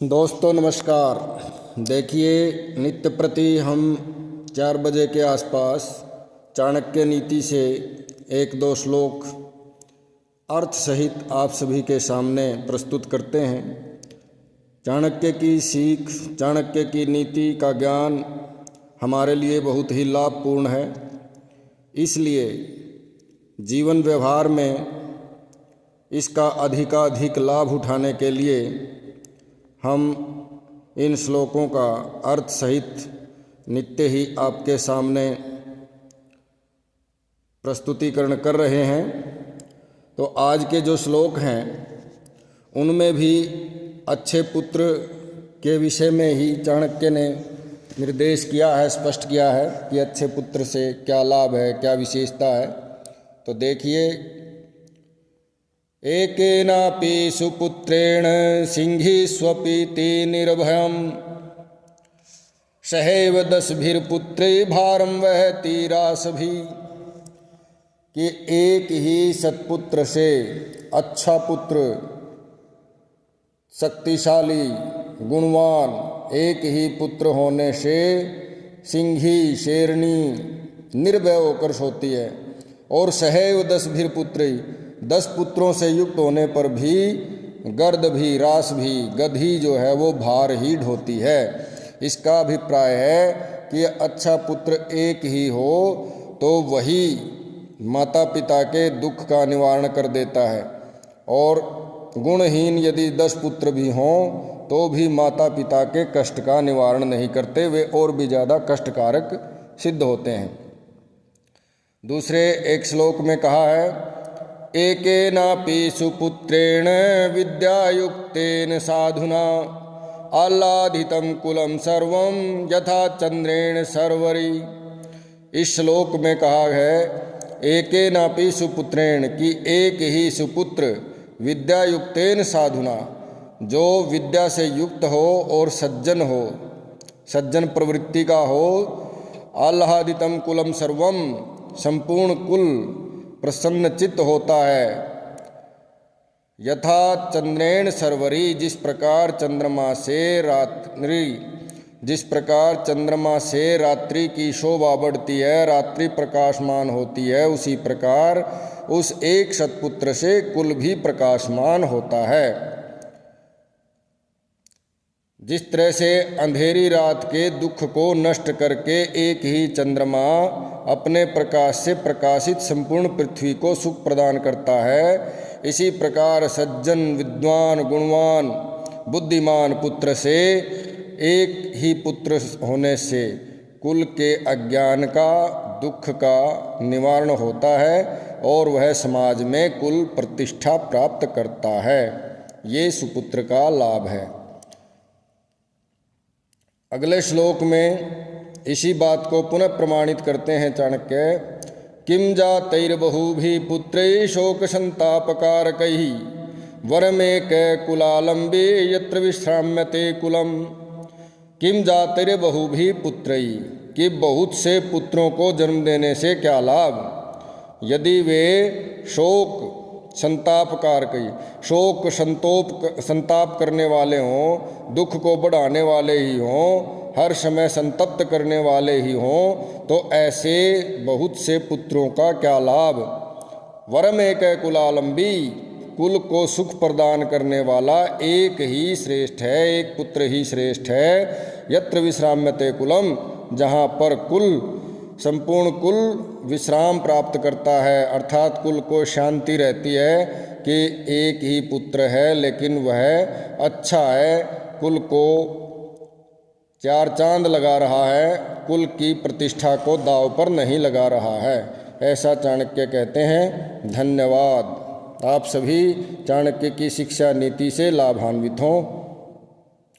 दोस्तों नमस्कार। देखिए, नित्य प्रति हम 4 बजे के आसपास चाणक्य नीति से एक दो श्लोक अर्थ सहित आप सभी के सामने प्रस्तुत करते हैं। चाणक्य की सीख, चाणक्य की नीति का ज्ञान हमारे लिए बहुत ही लाभपूर्ण है। इसलिए जीवन व्यवहार में इसका अधिकाधिक लाभ उठाने के लिए हम इन श्लोकों का अर्थ सहित नित्य ही आपके सामने प्रस्तुतिकरण कर रहे हैं। तो आज के जो श्लोक हैं उनमें भी अच्छे पुत्र के विषय में ही चाणक्य ने निर्देश किया है, स्पष्ट किया है कि अच्छे पुत्र से क्या लाभ है, क्या विशेषता है। तो देखिए, एकेनापि सुपुत्रेण सिंहीष्वपीति निर्भयं सहैव 10 भारं वहति रासभी। कि एक ही सत्पुत्र से, अच्छा पुत्र, शक्तिशाली, गुणवान एक ही पुत्र होने से सिंही, शेरनी निर्भय होकर सोती है। और सहैव 10 पुत्रों से युक्त होने पर भी गर्द भी, रास भी, गधी जो है वो भार ही ढोती है। इसका अभिप्राय है कि अच्छा पुत्र एक ही हो तो वही माता पिता के दुख का निवारण कर देता है, और गुणहीन यदि 10 पुत्र भी हों तो भी माता पिता के कष्ट का निवारण नहीं करते, वे और भी ज़्यादा कष्टकारक सिद्ध होते हैं। दूसरे एक श्लोक में कहा है, एकेनापि सुपुत्रेण विद्यायुक्तेन साधुना आह्लादितं कुलं सर्वं यथा चंद्रेण सर्वरी। इस श्लोक में कहा है एकेनापि सुपुत्रेण, कि एक ही सुपुत्र विद्यायुक्तेन साधुना, जो विद्या से युक्त हो और सज्जन हो, सज्जन प्रवृत्ति का हो, आह्लादितं कुलं सर्वम, संपूर्ण कुल प्रसन्न चित्त होता है, यथा चंद्रेण सर्वरी, जिस प्रकार चंद्रमा से रात्रि की शोभा बढ़ती है, रात्रि प्रकाशमान होती है, उसी प्रकार उस एक सत्पुत्र से कुल भी प्रकाशमान होता है। जिस तरह से अंधेरी रात के दुख को नष्ट करके एक ही चंद्रमा अपने प्रकाश से प्रकाशित संपूर्ण पृथ्वी को सुख प्रदान करता है, इसी प्रकार सज्जन, विद्वान, गुणवान, बुद्धिमान पुत्र से, एक ही पुत्र होने से कुल के अज्ञान का, दुख का निवारण होता है और वह समाज में कुल प्रतिष्ठा प्राप्त करता है। ये सुपुत्र का लाभ है। अगले श्लोक में इसी बात को पुनः प्रमाणित करते हैं चाणक्य। किम जातैर्बहुभिः पुत्रैः शोक संतापकारकैः वरमेक कुलालंबे यत्र विश्राम्यते कुलम। किम जातैर्बहुभिः पुत्रैः, कि बहुत से पुत्रों को जन्म देने से क्या लाभ, यदि वे शोक संतापकारकैः, शोक संताप करने वाले हों, दुख को बढ़ाने वाले ही हों, हर समय संतप्त करने वाले ही हों, तो ऐसे बहुत से पुत्रों का क्या लाभ। वरम एक कुलालंबी, कुल को सुख प्रदान करने वाला एक ही श्रेष्ठ है, एक पुत्र ही श्रेष्ठ है। यत्र विश्राम्यते कुलम, जहाँ पर कुल, संपूर्ण कुल विश्राम प्राप्त करता है, अर्थात कुल को शांति रहती है कि एक ही पुत्र है लेकिन वह अच्छा है, कुल को 4 चांद लगा रहा है, कुल की प्रतिष्ठा को दांव पर नहीं लगा रहा है, ऐसा चाणक्य कहते हैं। धन्यवाद। आप सभी चाणक्य की शिक्षा नीति से लाभान्वित हों।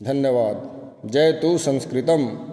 धन्यवाद। जय तु संस्कृतम।